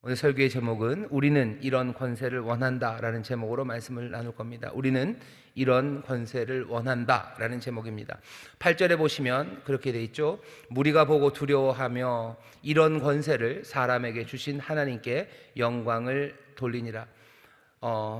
오늘 설교의 제목은 우리는 이런 권세를 원한다 라는 제목으로 말씀을 나눌 겁니다. 우리는 이런 권세를 원한다 라는 제목입니다. 8절에 보시면 그렇게 돼 있죠. 무리가 보고 두려워하며 이런 권세를 사람에게 주신 하나님께 영광을 돌리니라.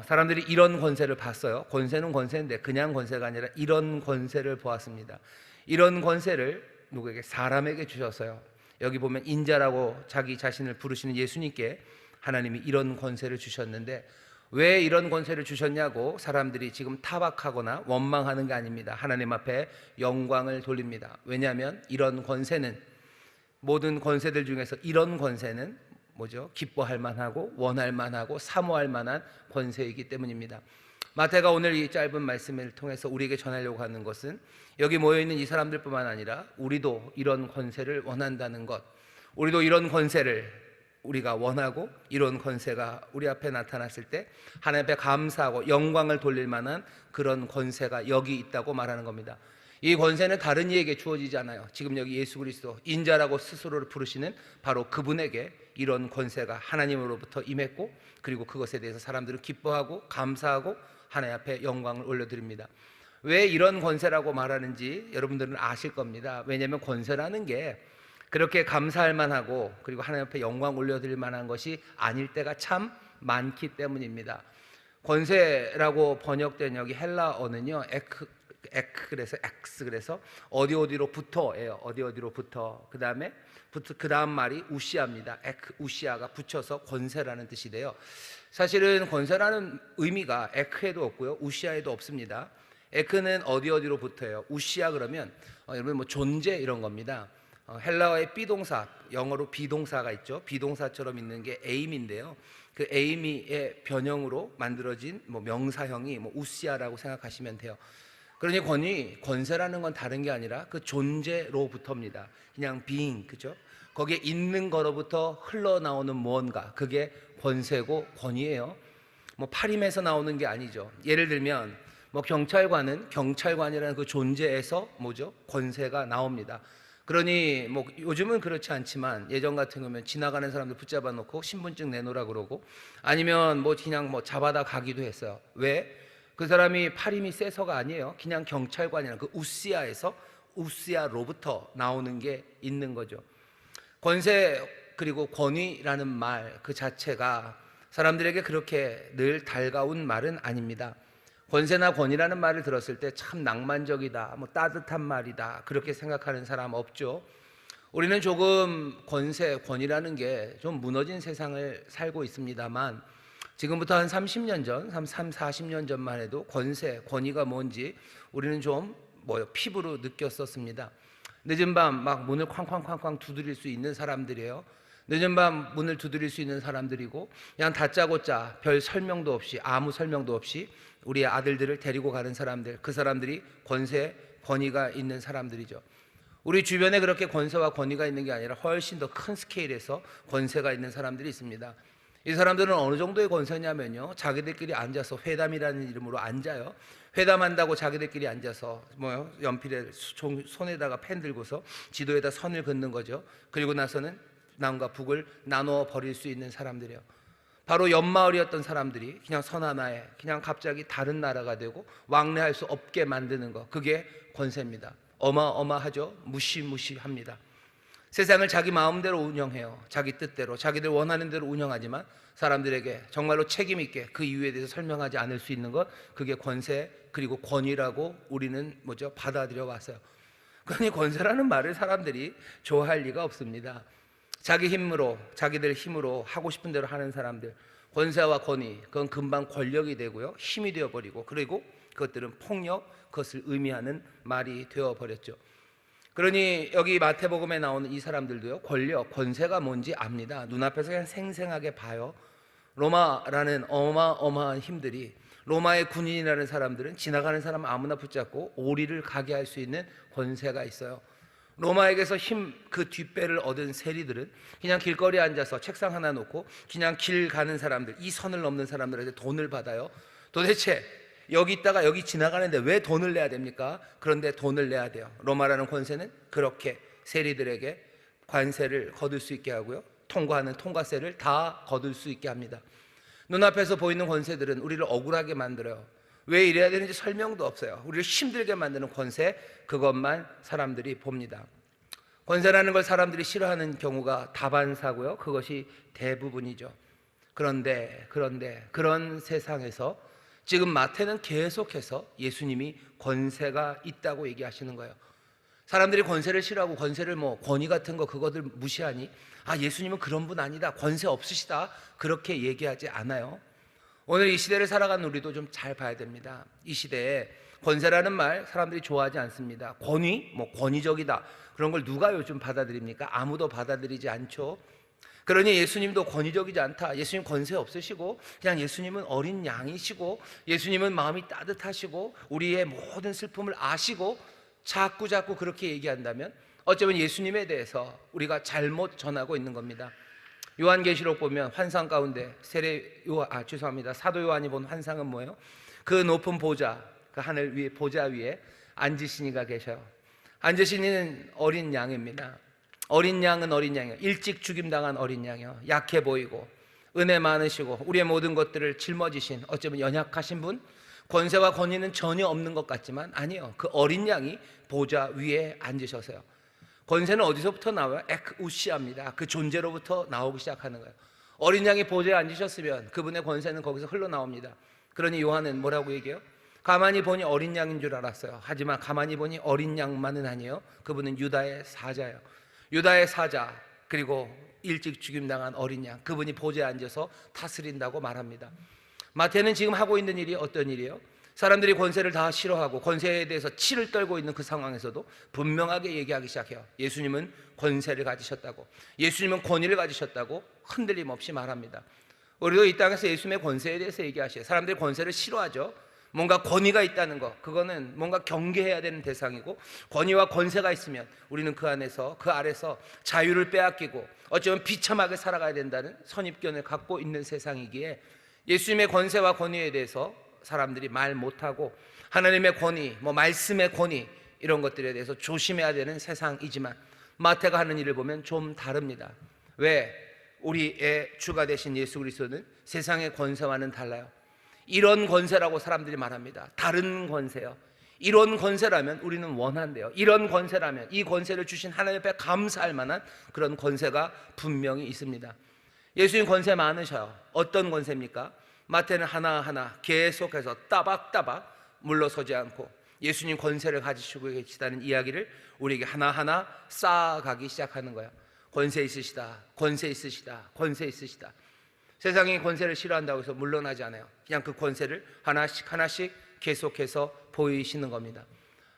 사람들이 이런 권세를 봤어요. 권세는 권세인데 그냥 권세가 아니라 이런 권세를 보았습니다. 이런 권세를 누구에게? 사람에게 주셨어요. 여기 보면 인자라고 자기 자신을 부르시는 예수님께 하나님이 이런 권세를 주셨는데, 왜 이런 권세를 주셨냐고 사람들이 지금 타박하거나 원망하는 게 아닙니다. 하나님 앞에 영광을 돌립니다. 왜냐하면 이런 권세는, 모든 권세들 중에서 이런 권세는 뭐죠? 기뻐할 만하고 원할 만하고 사모할 만한 권세이기 때문입니다. 마태가 오늘 이 짧은 말씀을 통해서 우리에게 전하려고 하는 것은, 여기 모여있는 이 사람들뿐만 아니라 우리도 이런 권세를 원한다는 것, 우리도 이런 권세를 우리가 원하고 이런 권세가 우리 앞에 나타났을 때 하나님 앞에 감사하고 영광을 돌릴 만한 그런 권세가 여기 있다고 말하는 겁니다. 이 권세는 다른 이에게 주어지지 않아요. 지금 여기 예수 그리스도 인자라고 스스로를 부르시는 바로 그분에게 이런 권세가 하나님으로부터 임했고, 그리고 그것에 대해서 사람들은 기뻐하고 감사하고 하나님 앞에 영광을 올려드립니다. 왜 이런 권세라고 말하는지 여러분들은 아실 겁니다. 왜냐하면 권세라는 게 그렇게 감사할 만하고 그리고 하나님 앞에 영광 올려드릴 만한 것이 아닐 때가 참 많기 때문입니다. 권세라고 번역된 여기 헬라어는요, 그래서 엑스, 그래서 어디로부터예요. 어디로부터. 그 다음 말이 우시아입니다. 우시아가 붙여서 권세라는 뜻이 돼요. 사실은 권세라는 의미가 에크에도 없고요, 우시아에도 없습니다. 에크는 어디로부터예요. 우시아 그러면 여러분 뭐 존재 이런 겁니다. 헬라어의 비동사, 영어로 비동사가 있죠. 비동사처럼 있는 게 에임인데요. 그 에임의 변형으로 만들어진 뭐 명사형이 뭐 우시아라고 생각하시면 돼요. 그러니 권세라는 건 다른 게 아니라 그 존재로부터입니다. 그냥 being, 그죠? 거기에 있는 거로부터 흘러나오는 무언가, 그게 권세고 권위예요. 뭐 파림에서 나오는 게 아니죠. 예를 들면 뭐 경찰관이라는 그 존재에서 뭐죠? 권세가 나옵니다. 그러니 뭐 요즘은 그렇지 않지만 예전 같은 거면 지나가는 사람들 붙잡아 놓고 신분증 내놓으라 그러고, 아니면 뭐 그냥 뭐 잡아다 가기도 했어요. 왜? 그 사람이 파림이 세서가 아니에요. 그냥 경찰관이라는 그 우시아로부터 나오는 게 있는 거죠. 권세 그리고 권위라는 말 그 자체가 사람들에게 그렇게 늘 달가운 말은 아닙니다. 권세나 권위라는 말을 들었을 때 참 낭만적이다, 뭐 따뜻한 말이다, 그렇게 생각하는 사람 없죠. 우리는 조금 권세, 권위라는 게 좀 무너진 세상을 살고 있습니다만, 지금부터 한 30년 전, 40년 전만 해도 권세, 권위가 뭔지 우리는 좀 피부로 느꼈었습니다. 늦은 밤 막 문을 쾅쾅쾅쾅 두드릴 수 있는 사람들이에요. 늦은 밤 문을 두드릴 수 있는 사람들이고, 그냥 다짜고짜 별 설명도 없이, 아무 설명도 없이 우리의 아들들을 데리고 가는 사람들, 그 사람들이 권세, 권위가 있는 사람들이죠. 우리 주변에 그렇게 권세와 권위가 있는 게 아니라 훨씬 더 큰 스케일에서 권세가 있는 사람들이 있습니다. 이 사람들은 어느 정도의 권세냐면요, 자기들끼리 앉아서 회담이라는 이름으로 앉아요. 회담한다고 자기들끼리 앉아서 연필에 손에다가 펜 들고서 지도에다 선을 긋는 거죠. 그리고 나서는 남과 북을 나누어 버릴 수 있는 사람들이에요. 바로 옆마을이었던 사람들이 그냥 선 하나에 그냥 갑자기 다른 나라가 되고 왕래할 수 없게 만드는 거, 그게 권세입니다. 어마어마하죠. 무시무시합니다. 세상을 자기 마음대로 운영해요. 자기 뜻대로, 자기들 원하는 대로 운영하지만 사람들에게 정말로 책임 있게 그 이유에 대해서 설명하지 않을 수 있는 것, 그게 권세 그리고 권위라고 우리는 받아들여 왔어요. 그러니 권세라는 말을 사람들이 좋아할 리가 없습니다. 자기 힘으로, 자기들 힘으로 하고 싶은 대로 하는 사람들, 권세와 권위, 그건 금방 권력이 되고요, 힘이 되어버리고, 그리고 그것들은 폭력, 그것을 의미하는 말이 되어버렸죠. 그러니 여기 마태복음에 나오는 이 사람들도요, 권력, 권세가 뭔지 압니다. 눈앞에서 그냥 생생하게 봐요. 로마라는 어마어마한 힘들이, 로마의 군인이라는 사람들은 지나가는 사람 아무나 붙잡고 오리를 가게 할 수 있는 권세가 있어요. 로마에게서 그 뒷배를 얻은 세리들은 그냥 길거리에 앉아서 책상 하나 놓고 그냥 길 가는 사람들, 이 선을 넘는 사람들한테 돈을 받아요. 도대체 여기 있다가 여기 지나가는데 왜 돈을 내야 됩니까? 그런데 돈을 내야 돼요. 로마라는 권세는 그렇게 세리들에게 관세를 거둘 수 있게 하고요, 통과하는 통과세를 다 거둘 수 있게 합니다. 눈앞에서 보이는 권세들은 우리를 억울하게 만들어요. 왜 이래야 되는지 설명도 없어요. 우리를 힘들게 만드는 권세, 그것만 사람들이 봅니다. 권세라는 걸 사람들이 싫어하는 경우가 다반사고요. 그것이 대부분이죠. 그런데 그런 세상에서 지금 마태는 계속해서 예수님이 권세가 있다고 얘기하시는 거예요. 사람들이 권세를 싫어하고 권세를 권위 같은 거 그거들 무시하니 예수님은 그런 분 아니다, 권세 없으시다, 그렇게 얘기하지 않아요. 오늘 이 시대를 살아가는 우리도 좀 잘 봐야 됩니다. 이 시대에 권세라는 말 사람들이 좋아하지 않습니다. 권위, 권위적이다, 그런 걸 누가 요즘 받아들입니까? 아무도 받아들이지 않죠. 그러니 예수님도 권위적이지 않다, 예수님 권세 없으시고 그냥 예수님은 어린 양이시고 예수님은 마음이 따뜻하시고 우리의 모든 슬픔을 아시고 자꾸 그렇게 얘기한다면 어쩌면 예수님에 대해서 우리가 잘못 전하고 있는 겁니다. 요한계시록 보면 환상 가운데 사도 요한이 본 환상은 뭐예요? 그 높은 보좌, 그 하늘 위에 보좌 위에 앉으신 이가 계셔요. 앉으신 이는 어린 양입니다. 어린 양은 어린 양이에요. 일찍 죽임당한 어린 양이요. 약해 보이고 은혜 많으시고 우리의 모든 것들을 짊어지신, 어쩌면 연약하신 분, 권세와 권위는 전혀 없는 것 같지만 아니요, 그 어린 양이 보좌 위에 앉으셔서요. 권세는 어디서부터 나와요? 에크우시아입니다. 그 존재로부터 나오기 시작하는 거예요. 어린 양이 보좌에 앉으셨으면 그분의 권세는 거기서 흘러나옵니다. 그러니 요한은 뭐라고 얘기해요? 가만히 보니 어린 양인 줄 알았어요. 하지만 가만히 보니 어린 양만은 아니에요. 그분은 유다의 사자예요. 유다의 사자, 그리고 일찍 죽임당한 어린 양, 그분이 보좌에 앉아서 다스린다고 말합니다. 마태는 지금 하고 있는 일이 어떤 일이에요? 사람들이 권세를 다 싫어하고 권세에 대해서 치를 떨고 있는 그 상황에서도 분명하게 얘기하기 시작해요. 예수님은 권세를 가지셨다고, 예수님은 권위를 가지셨다고 흔들림 없이 말합니다. 우리도 이 땅에서 예수님의 권세에 대해서 얘기하셔요. 사람들이 권세를 싫어하죠. 뭔가 권위가 있다는 것, 그거는 뭔가 경계해야 되는 대상이고, 권위와 권세가 있으면 우리는 그 아래서 자유를 빼앗기고 어쩌면 비참하게 살아가야 된다는 선입견을 갖고 있는 세상이기에 예수님의 권세와 권위에 대해서 사람들이 말 못하고 하나님의 권위, 말씀의 권위, 이런 것들에 대해서 조심해야 되는 세상이지만 마태가 하는 일을 보면 좀 다릅니다. 왜? 우리의 주가 되신 예수 그리스도는 세상의 권세와는 달라요. 이런 권세라고 사람들이 말합니다. 다른 권세요. 이런 권세라면 우리는 원한대요. 이런 권세라면, 이 권세를 주신 하나님 앞에 감사할 만한 그런 권세가 분명히 있습니다. 예수님 권세 많으셔요. 어떤 권세입니까? 마태는 하나하나 계속해서 따박따박 물러서지 않고 예수님 권세를 가지시고 계시다는 이야기를 우리에게 하나하나 쌓아가기 시작하는 거예요. 권세 있으시다, 권세 있으시다, 권세 있으시다. 세상이 권세를 싫어한다고 해서 물러나지 않아요. 그냥 그 권세를 하나씩 계속해서 보이시는 겁니다.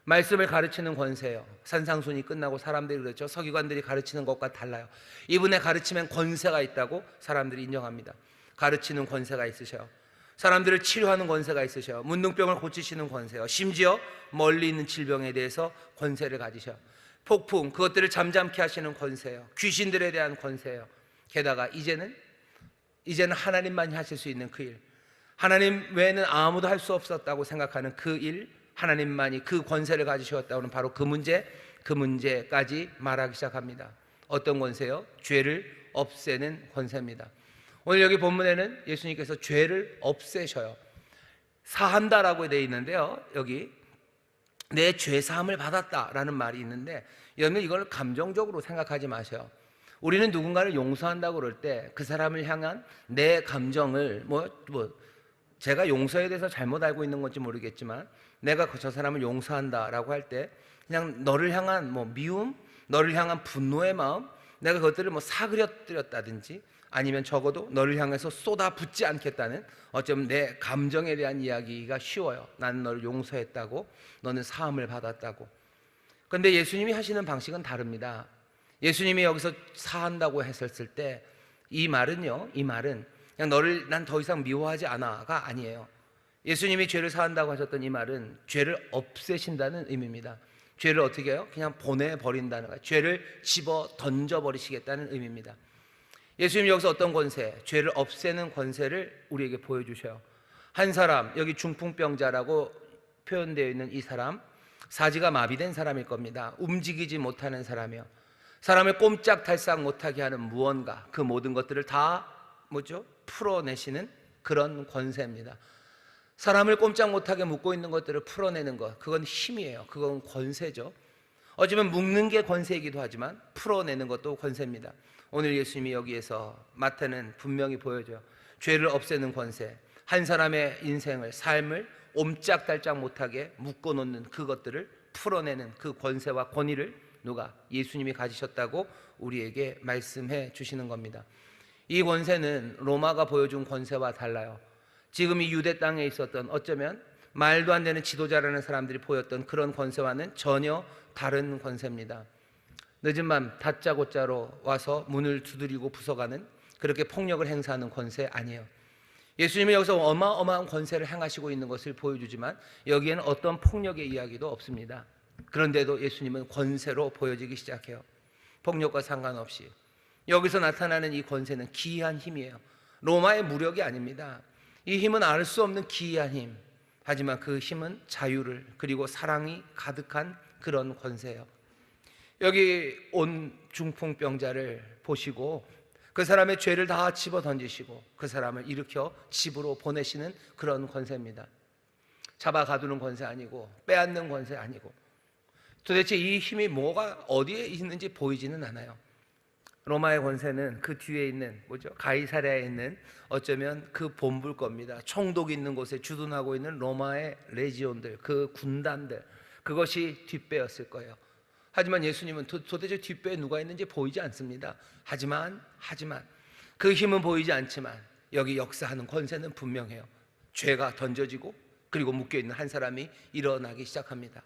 말씀을 가르치는 권세예요. 산상순이 끝나고 사람들이 그렇죠, 서기관들이 가르치는 것과 달라요. 이분의 가르침엔 권세가 있다고 사람들이 인정합니다. 가르치는 권세가 있으셔요. 사람들을 치료하는 권세가 있으셔요. 문둥병을 고치시는 권세요. 심지어 멀리 있는 질병에 대해서 권세를 가지셔요. 폭풍, 그것들을 잠잠케 하시는 권세예요. 귀신들에 대한 권세예요. 게다가 이제는 하나님만이 하실 수 있는 그 일, 하나님 외에는 아무도 할 수 없었다고 생각하는 그 일, 하나님만이 그 권세를 가지셨다고는 바로 그 문제까지 말하기 시작합니다. 어떤 권세요? 죄를 없애는 권세입니다. 오늘 여기 본문에는 예수님께서 죄를 없애셔요. 사한다라고 되어 있는데요, 여기 내 죄 사함을 받았다라는 말이 있는데, 여러분 이걸 감정적으로 생각하지 마세요. 우리는 누군가를 용서한다고 그럴 때 그 사람을 향한 내 감정을 제가 용서에 대해서 잘못 알고 있는 건지 모르겠지만, 내가 저 사람을 용서한다라고 할 때 그냥 너를 향한 미움, 너를 향한 분노의 마음, 내가 그것들을 사그려뜨렸다든지 아니면 적어도 너를 향해서 쏟아붓지 않겠다는, 어쩌면 내 감정에 대한 이야기가 쉬워요. 나는 너를 용서했다고, 너는 사함을 받았다고. 그런데 예수님이 하시는 방식은 다릅니다. 예수님이 여기서 사한다고 했었을 때 이 말은 그냥 너를 난 더 이상 미워하지 않아가 아니에요. 예수님이 죄를 사한다고 하셨던 이 말은 죄를 없애신다는 의미입니다. 죄를 어떻게 해요? 그냥 보내버린다는 거예요. 죄를 집어 던져버리시겠다는 의미입니다. 예수님 여기서 어떤 권세, 죄를 없애는 권세를 우리에게 보여주셔요. 한 사람, 여기 중풍병자라고 표현되어 있는 이 사람, 사지가 마비된 사람일 겁니다. 움직이지 못하는 사람이요. 사람을 꼼짝달싹 못하게 하는 무언가, 그 모든 것들을 다 풀어내시는 그런 권세입니다. 사람을 꼼짝 못하게 묶고 있는 것들을 풀어내는 것, 그건 힘이에요. 그건 권세죠. 어쩌면 묶는 게 권세이기도 하지만 풀어내는 것도 권세입니다. 오늘 예수님이 여기에서 마태는 분명히 보여줘요. 죄를 없애는 권세, 한 사람의 인생을, 삶을 옴짝달짝 못하게 묶어놓는 그것들을 풀어내는 그 권세와 권위를 누가? 예수님이 가지셨다고 우리에게 말씀해 주시는 겁니다. 이 권세는 로마가 보여준 권세와 달라요. 지금 이 유대 땅에 있었던 어쩌면 말도 안 되는 지도자라는 사람들이 보였던 그런 권세와는 전혀 다른 권세입니다. 늦은 밤 다짜고짜로 와서 문을 두드리고 부숴가는, 그렇게 폭력을 행사하는 권세 아니에요. 예수님이 여기서 어마어마한 권세를 행하시고 있는 것을 보여주지만 여기에는 어떤 폭력의 이야기도 없습니다. 그런데도 예수님은 권세로 보여지기 시작해요. 폭력과 상관없이 여기서 나타나는 이 권세는 기이한 힘이에요. 로마의 무력이 아닙니다. 이 힘은 알 수 없는 기이한 힘, 하지만 그 힘은 자유를, 그리고 사랑이 가득한 그런 권세예요. 여기 온 중풍병자를 보시고 그 사람의 죄를 다 집어 던지시고 그 사람을 일으켜 집으로 보내시는 그런 권세입니다. 잡아 가두는 권세 아니고, 빼앗는 권세 아니고, 도대체 이 힘이 뭐가 어디에 있는지 보이지는 않아요. 로마의 권세는 그 뒤에 있는 가이사랴에 있는 어쩌면 그 본부일 겁니다. 총독이 있는 곳에 주둔하고 있는 로마의 레지온들, 그 군단들, 그것이 뒷배였을 거예요. 하지만 예수님은 도대체 뒷배에 누가 있는지 보이지 않습니다. 하지만 그 힘은 보이지 않지만 여기 역사하는 권세는 분명해요. 죄가 던져지고 그리고 묶여있는 한 사람이 일어나기 시작합니다.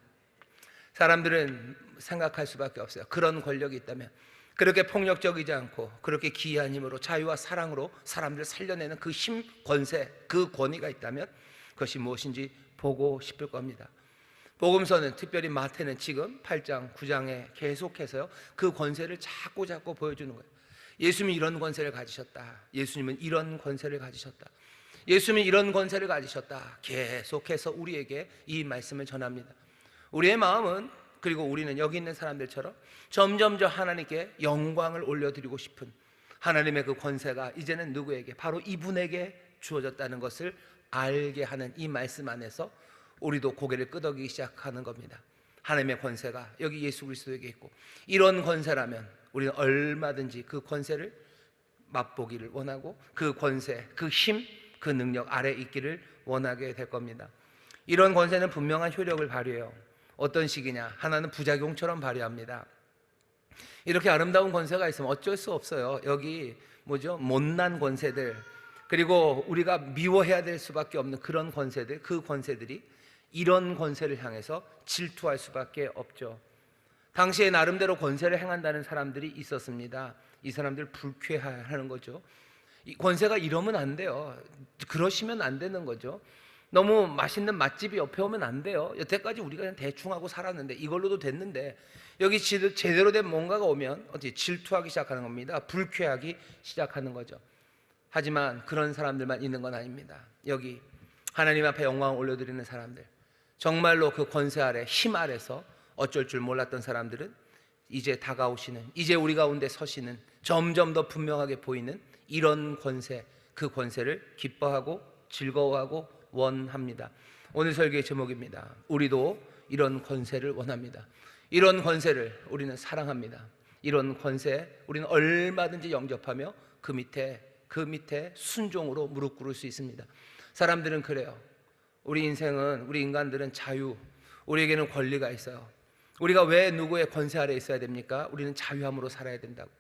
사람들은 생각할 수밖에 없어요. 그런 권력이 있다면, 그렇게 폭력적이지 않고 그렇게 기이한 힘으로 자유와 사랑으로 사람들을 살려내는 그 힘, 권세, 그 권위가 있다면 그것이 무엇인지 보고 싶을 겁니다. 복음서는, 특별히 마태는 지금 8장, 9장에 계속해서요 그 권세를 자꾸 보여주는 거예요. 예수님이 이런 권세를 가지셨다. 예수님은 이런 권세를 가지셨다. 예수님이 이런 권세를 가지셨다. 계속해서 우리에게 이 말씀을 전합니다. 우리의 마음은, 그리고 우리는 여기 있는 사람들처럼 점점 저 하나님께 영광을 올려드리고 싶은 하나님의 그 권세가 이제는 누구에게? 바로 이분에게 주어졌다는 것을 알게 하는 이 말씀 안에서 우리도 고개를 끄덕이기 시작하는 겁니다. 하나님의 권세가 여기 예수 그리스도에게 있고, 이런 권세라면 우리는 얼마든지 그 권세를 맛보기를 원하고 그 권세, 그 힘, 그 능력 아래 있기를 원하게 될 겁니다. 이런 권세는 분명한 효력을 발휘해요. 어떤 식이냐? 하나는 부작용처럼 발휘합니다. 이렇게 아름다운 권세가 있으면 어쩔 수 없어요. 여기 못난 권세들, 그리고 우리가 미워해야 될 수밖에 없는 그런 권세들, 그 권세들이 이런 권세를 향해서 질투할 수밖에 없죠. 당시에 나름대로 권세를 행한다는 사람들이 있었습니다. 이 사람들 불쾌하는 거죠. 이 권세가 이러면 안 돼요. 그러시면 안 되는 거죠. 너무 맛있는 맛집이 옆에 오면 안 돼요. 여태까지 우리가 그냥 대충 하고 살았는데, 이걸로도 됐는데, 여기 제대로 된 뭔가가 오면 어떻게 질투하기 시작하는 겁니다. 불쾌하기 시작하는 거죠. 하지만 그런 사람들만 있는 건 아닙니다. 여기 하나님 앞에 영광을 올려드리는 사람들, 정말로 그 권세 아래, 힘 아래서 어쩔 줄 몰랐던 사람들은 이제 다가오시는, 이제 우리 가운데 서시는, 점점 더 분명하게 보이는 이런 권세, 그 권세를 기뻐하고 즐거워하고 원합니다. 오늘 설교의 제목입니다. 우리도 이런 권세를 원합니다. 이런 권세를 우리는 사랑합니다. 이런 권세 우리는 얼마든지 영접하며 그 밑에 순종으로 무릎 꿇을 수 있습니다. 사람들은 그래요. 우리 인생은, 우리 인간들은 자유, 우리에게는 권리가 있어요. 우리가 왜 누구의 권세 아래 있어야 됩니까? 우리는 자유함으로 살아야 된다고.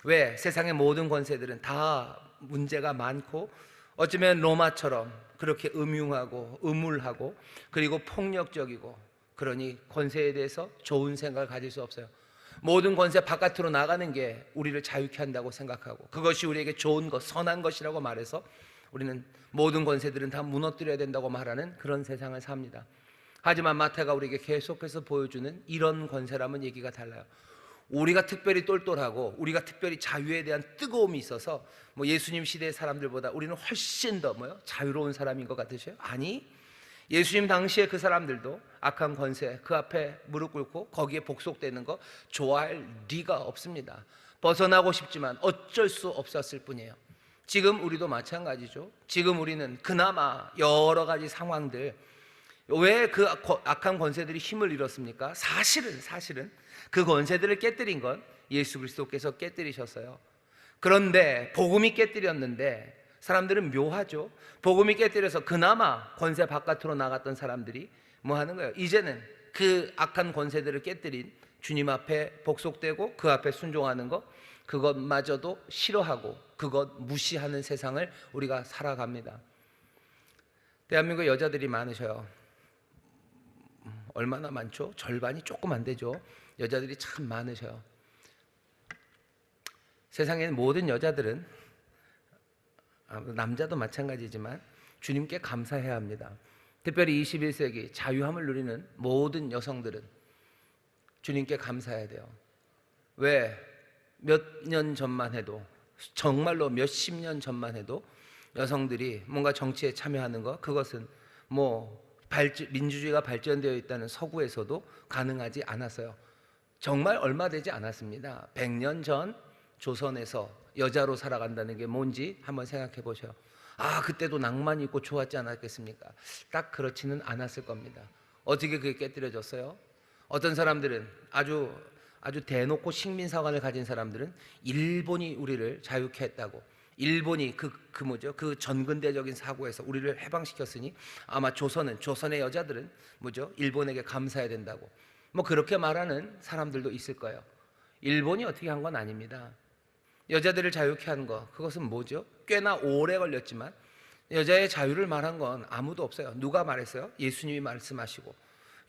왜? 세상의 모든 권세들은 다 문제가 많고, 어쩌면 로마처럼 그렇게 음흉하고 음울하고 그리고 폭력적이고, 그러니 권세에 대해서 좋은 생각을 가질 수 없어요. 모든 권세 바깥으로 나가는 게 우리를 자유케 한다고 생각하고, 그것이 우리에게 좋은 것, 선한 것이라고 말해서 우리는 모든 권세들은 다 무너뜨려야 된다고 말하는 그런 세상을 삽니다. 하지만 마태가 우리에게 계속해서 보여주는 이런 권세라면 얘기가 달라요. 우리가 특별히 똘똘하고 우리가 특별히 자유에 대한 뜨거움이 있어서 예수님 시대의 사람들보다 우리는 훨씬 더 자유로운 사람인 것 같으셔요? 아니, 예수님 당시에 그 사람들도 악한 권세 그 앞에 무릎 꿇고 거기에 복속되는 거 좋아할 리가 없습니다. 벗어나고 싶지만 어쩔 수 없었을 뿐이에요. 지금 우리도 마찬가지죠. 지금 우리는 그나마 여러 가지 상황들, 왜 그 악한 권세들이 힘을 잃었습니까? 사실은 그 권세들을 깨뜨린 건 예수 그리스도께서 깨뜨리셨어요. 그런데 복음이 깨뜨렸는데 사람들은 묘하죠. 복음이 깨뜨려서 그나마 권세 바깥으로 나갔던 사람들이 뭐 하는 거예요? 이제는 그 악한 권세들을 깨뜨린 주님 앞에 복속되고 그 앞에 순종하는 것, 그것마저도 싫어하고 그것 무시하는 세상을 우리가 살아갑니다. 대한민국 여자들이 많으셔요. 얼마나 많죠? 절반이 조금 안 되죠. 여자들이 참 많으셔요. 세상에 모든 여자들은, 남자도 마찬가지지만 주님께 감사해야 합니다. 특별히 21세기 자유함을 누리는 모든 여성들은 주님께 감사해야 돼요. 왜? 몇 년 전만 해도, 정말로 몇십 년 전만 해도 여성들이 뭔가 정치에 참여하는 것, 그것은 민주주의가 발전되어 있다는 서구에서도 가능하지 않았어요. 정말 얼마 되지 않았습니다. 100년 전 조선에서 여자로 살아간다는 게 뭔지 한번 생각해 보셔요. 그때도 낭만이 있고 좋았지 않았겠습니까? 딱 그렇지는 않았을 겁니다. 어떻게 그게 깨뜨려졌어요? 어떤 사람들은 아주 대놓고 식민사관을 가진 사람들은 일본이 우리를 자유케 했다고, 일본이 그 전근대적인 사고에서 우리를 해방시켰으니 아마 조선의 여자들은 일본에게 감사해야 된다고, 그렇게 말하는 사람들도 있을 거예요. 일본이 어떻게 한 건 아닙니다. 여자들을 자유케 한 거, 그것은 뭐죠? 꽤나 오래 걸렸지만 여자의 자유를 말한 건 아무도 없어요. 누가 말했어요? 예수님이 말씀하시고,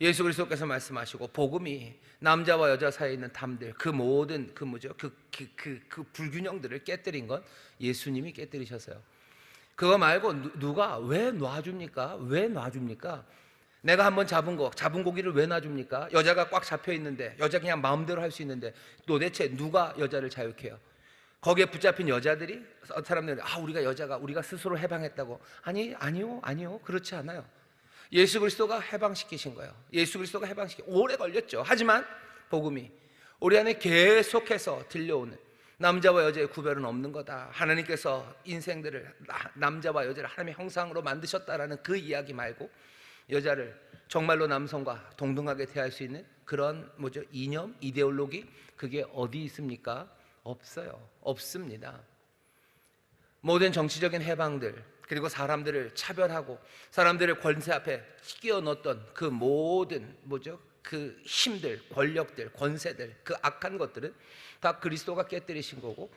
예수 그리스도께서 말씀하시고, 복음이 남자와 여자 사이에 있는 담들, 그 모든 그 불균형들을 깨뜨린 건 예수님이 깨뜨리셨어요. 그거 말고 누가 왜 놔줍니까? 왜 놔줍니까? 내가 한번 잡은 고기를 왜 놔줍니까? 여자가 꽉 잡혀 있는데, 여자 그냥 마음대로 할 수 있는데 도대체 누가 여자를 자유케 해요? 거기에 붙잡힌 여자들이, 사람들은 우리가 스스로 해방했다고. 아니요, 그렇지 않아요. 예수 그리스도가 해방시키신 거예요. 예수 그리스도가 오래 걸렸죠. 하지만 복음이 우리 안에 계속해서 들려오는, 남자와 여자의 구별은 없는 거다, 하나님께서 인생들을, 남자와 여자를 하나님의 형상으로 만드셨다라는 그 이야기 말고, 여자를 정말로 남성과 동등하게 대할 수 있는 그런 이념, 이데올로기, 그게 어디 있습니까? 없습니다. 모든 정치적인 해방들, 그리고 사람들을 차별하고 사람들을 권세 앞에 끼워 넣었던 그 모든 그 힘들, 권력들, 권세들, 그 악한 것들은 다 그리스도가 깨뜨리신 거고,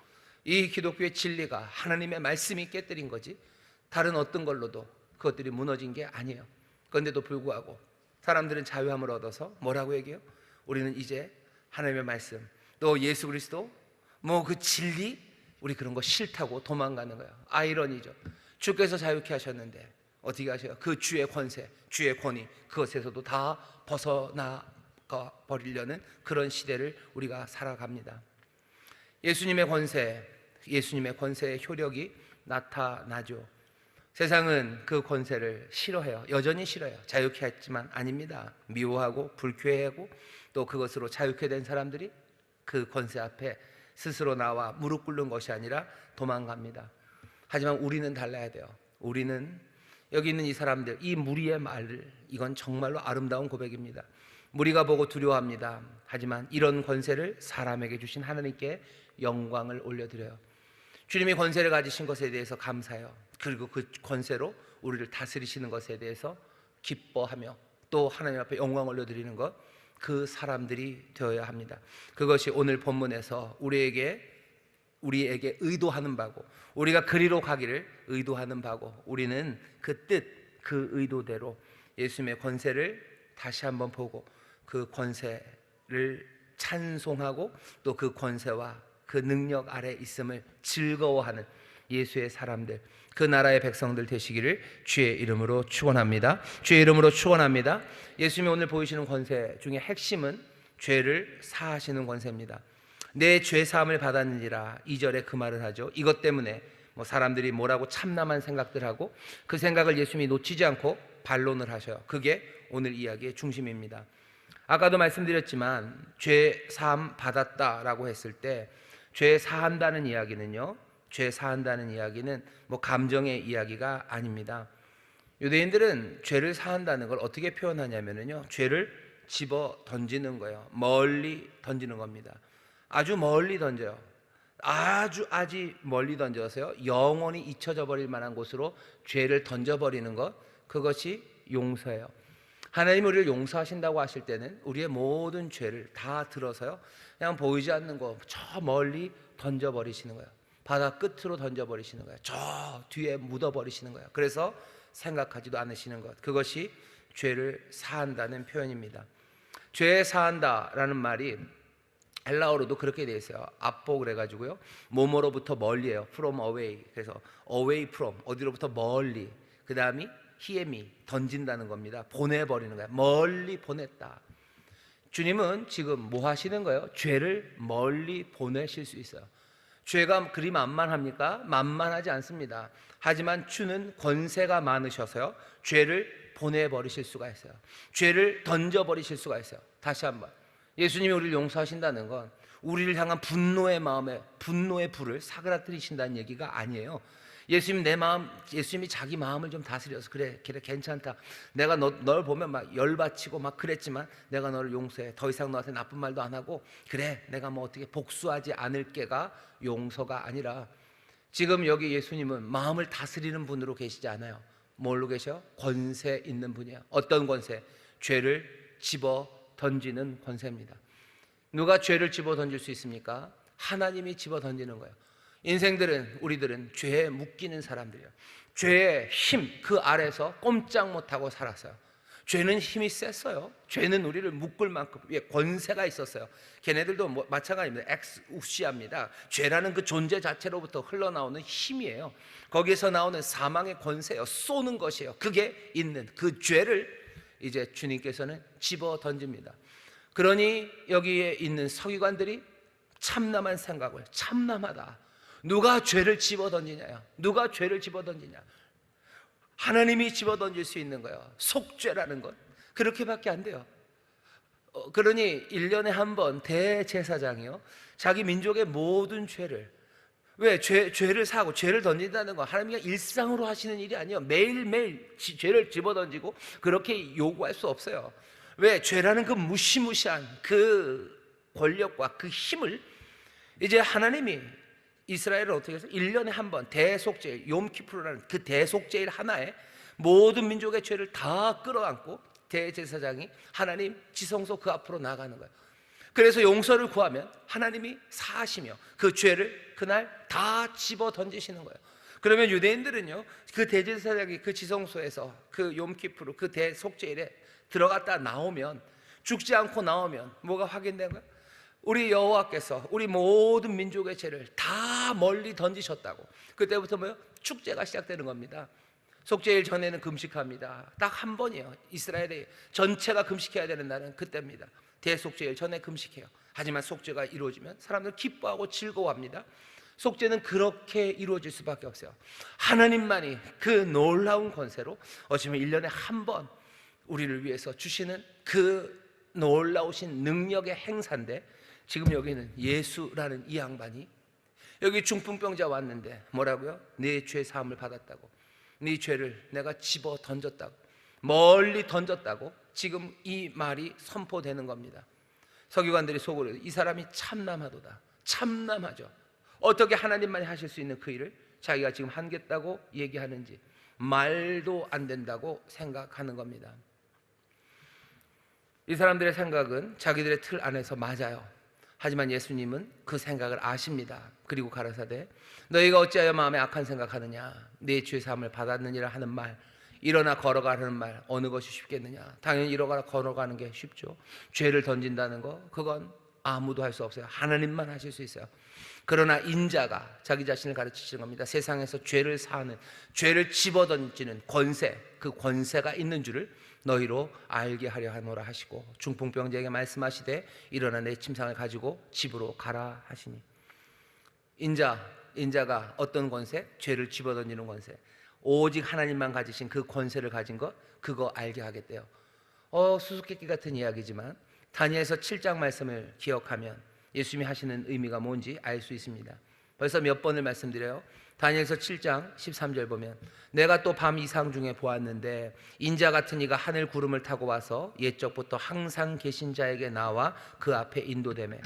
이 기독교의 진리가, 하나님의 말씀이 깨뜨린 거지 다른 어떤 걸로도 그것들이 무너진 게 아니에요. 그런데도 불구하고 사람들은 자유함을 얻어서 뭐라고 얘기해요? 우리는 이제 하나님의 말씀, 또 예수 그리스도, 그 진리, 우리 그런 거 싫다고 도망가는 거예요. 아이러니죠. 주께서 자유케 하셨는데 어떻게 하셔요? 그 주의 권세, 주의 권위, 그것에서도 다 벗어나가 버리려는 그런 시대를 우리가 살아갑니다. 예수님의 권세의 효력이 나타나죠. 세상은 그 권세를 싫어해요. 여전히 싫어해요. 자유케 했지만 아닙니다. 미워하고 불쾌해하고, 또 그것으로 자유케 된 사람들이 그 권세 앞에 스스로 나와 무릎 꿇는 것이 아니라 도망갑니다. 하지만 우리는 달라야 돼요. 우리는 여기 있는 이 사람들, 이 무리의 말을, 이건 정말로 아름다운 고백입니다. 무리가 보고 두려워합니다. 하지만 이런 권세를 사람에게 주신 하나님께 영광을 올려드려요. 주님이 권세를 가지신 것에 대해서 감사해요. 그리고 그 권세로 우리를 다스리시는 것에 대해서 기뻐하며 또 하나님 앞에 영광을 올려드리는 것, 그 사람들이 되어야 합니다. 그것이 오늘 본문에서 우리에게 의도하는 바고, 우리가 그리로 가기를 의도하는 바고, 우리는 그 뜻, 그 의도대로 예수님의 권세를 다시 한번 보고 그 권세를 찬송하고 또 그 권세와 그 능력 아래 있음을 즐거워하는 예수의 사람들, 그 나라의 백성들 되시기를 주의 이름으로 축원합니다. 주의 이름으로 축원합니다. 예수님이 오늘 보이시는 권세 중에 핵심은 죄를 사하시는 권세입니다. 내 죄 사함을 받았느니라, 2절에 그 말을 하죠. 이것 때문에 뭐 사람들이 뭐라고 참남한 생각들하고 그 생각을 예수님이 놓치지 않고 반론을 하셔요. 그게 오늘 이야기의 중심입니다. 아까도 말씀드렸지만 죄 사함 받았다라고 했을 때 죄 사한다는 이야기는요, 죄 사한다는 이야기는 뭐 감정의 이야기가 아닙니다. 유대인들은 죄를 사한다는 걸 어떻게 표현하냐면요, 죄를 집어 던지는 거예요. 멀리 던지는 겁니다. 아주 멀리 던져요. 아주 멀리 던져서요, 영원히 잊혀져 버릴 만한 곳으로 죄를 던져버리는 것, 그것이 용서예요. 하나님 우리를 용서하신다고 하실 때는 우리의 모든 죄를 다 들어서요, 그냥 보이지 않는 거 저 멀리 던져버리시는 거예요. 바다 끝으로 던져버리시는 거예요. 저 뒤에 묻어버리시는 거예요. 그래서 생각하지도 않으시는 것, 그것이 죄를 사한다는 표현입니다. 죄 사한다라는 말이 헬라어로도 그렇게 되어 있어요. 아포 그래가지고요, 뭐뭐로부터 멀리예요. from away. 그래서 away from, 어디로부터 멀리. 그 다음이 히에미, 던진다는 겁니다. 보내버리는 거예요. 멀리 보냈다. 주님은 지금 뭐 하시는 거예요? 죄를 멀리 보내실 수 있어요. 죄가 그리 만만합니까? 만만하지 않습니다. 하지만 주는 권세가 많으셔서요, 죄를 보내버리실 수가 있어요. 죄를 던져버리실 수가 있어요. 다시 한번, 예수님이 우리를 용서하신다는 건 우리를 향한 분노의 마음에, 분노의 불을 사그라뜨리신다는 얘기가 아니에요. 예수님 내 마음, 예수님이 자기 마음을 좀 다스려서 그래 괜찮다, 내가 널 보면 막 열받치고 막 그랬지만 내가 너를 용서해, 더 이상 너한테 나쁜 말도 안 하고, 그래 내가 뭐 어떻게 복수하지 않을게가 용서가 아니라, 지금 여기 예수님은 마음을 다스리는 분으로 계시지 않아요. 뭘로 계셔? 권세 있는 분이에요. 어떤 권세? 죄를 집어 던지는 권세입니다. 누가 죄를 집어 던질 수 있습니까? 하나님이 집어 던지는 거예요. 인생들은, 우리들은 죄에 묶이는 사람들이에요. 죄의 힘, 그 아래서 꼼짝 못하고 살았어요. 죄는 힘이 셌어요. 죄는 우리를 묶을 만큼 권세가 있었어요. 걔네들도 마찬가지입니다. 엑스우시아입니다. 죄라는 그 존재 자체로부터 흘러나오는 힘이에요. 거기에서 나오는 사망의 권세예요. 쏘는 것이에요. 그게 있는 그 죄를 이제 주님께서는 집어 던집니다. 그러니 여기에 있는 서기관들이 참남한 생각을, 참남하다, 누가 죄를 집어던지냐, 누가 죄를 집어던지냐, 하나님이 집어던질 수 있는 거예요. 속죄라는 건 그렇게밖에 안 돼요. 그러니 1년에 한 번 대제사장이요, 자기 민족의 모든 죄를, 왜 죄를 사고 죄를 던진다는 건 하나님이 일상으로 하시는 일이 아니에요. 매일매일 죄를 집어던지고 그렇게 요구할 수 없어요. 왜? 죄라는 그 무시무시한 그 권력과 그 힘을 이제 하나님이 이스라엘을 어떻게 해서 1년에 한 번 대속죄일, 욤키푸르라는 그 대속죄일 하나에 모든 민족의 죄를 다 끌어안고 대제사장이 하나님 지성소 그 앞으로 나가는 거예요. 그래서 용서를 구하면 하나님이 사하시며 그 죄를 그날 다 집어 던지시는 거예요. 그러면 유대인들은요, 그 대제사장이 그 지성소에서 그 욤키푸르 그 대속죄일에 들어갔다 나오면, 죽지 않고 나오면 뭐가 확인된 거예요? 우리 여호와께서 우리 모든 민족의 죄를 다 멀리 던지셨다고. 그때부터 뭐요? 축제가 시작되는 겁니다. 속죄일 전에는 금식합니다. 딱 한 번이에요. 이스라엘의 전체가 금식해야 되는 날은 그때입니다. 대속죄일 전에 금식해요. 하지만 속죄가 이루어지면 사람들 기뻐하고 즐거워합니다. 속죄는 그렇게 이루어질 수밖에 없어요. 하나님만이 그 놀라운 권세로 어쩌면 1년에 한 번 우리를 위해서 주시는 그 놀라우신 능력의 행사인데, 지금 여기는 예수라는 이 양반이 여기 중풍병자 왔는데 뭐라고요? 네 죄 사함을 받았다고, 네 죄를 내가 집어 던졌다고, 멀리 던졌다고 지금 이 말이 선포되는 겁니다. 서기관들이 속으로 이 사람이 참남하도다, 참남하죠. 어떻게 하나님만이 하실 수 있는 그 일을 자기가 지금 하겠다고 얘기하는지 말도 안 된다고 생각하는 겁니다. 이 사람들의 생각은 자기들의 틀 안에서 맞아요. 하지만 예수님은 그 생각을 아십니다. 그리고 가라사대 너희가 어찌하여 마음에 악한 생각하느냐, 네 죄 사함을 받았느니라 하는 말, 일어나 걸어가라는 말, 어느 것이 쉽겠느냐? 당연히 일어나 걸어가는 게 쉽죠. 죄를 던진다는 거, 그건 아무도 할 수 없어요. 하나님만 하실 수 있어요. 그러나 인자가 자기 자신을 가르치시는 겁니다. 세상에서 죄를 사하는, 죄를 집어던지는 권세, 그 권세가 있는 줄을 너희로 알게 하려 하노라 하시고, 중풍병자에게 말씀하시되 일어나 내 침상을 가지고 집으로 가라 하시니, 인자 인자가 어떤 권세? 죄를 집어던지는 권세. 오직 하나님만 가지신 그 권세를 가진 것, 그거 알게 하겠대요. 수수께끼 같은 이야기지만 다니엘서 7장 말씀을 기억하면 예수님이 하시는 의미가 뭔지 알 수 있습니다. 벌써 몇 번을 말씀드려요. 다니엘서 7장 13절 보면 내가 또 밤 이상 중에 보았는데 인자 같은 이가 하늘 구름을 타고 와서 옛적부터 항상 계신 자에게 나와 그 앞에 인도되매.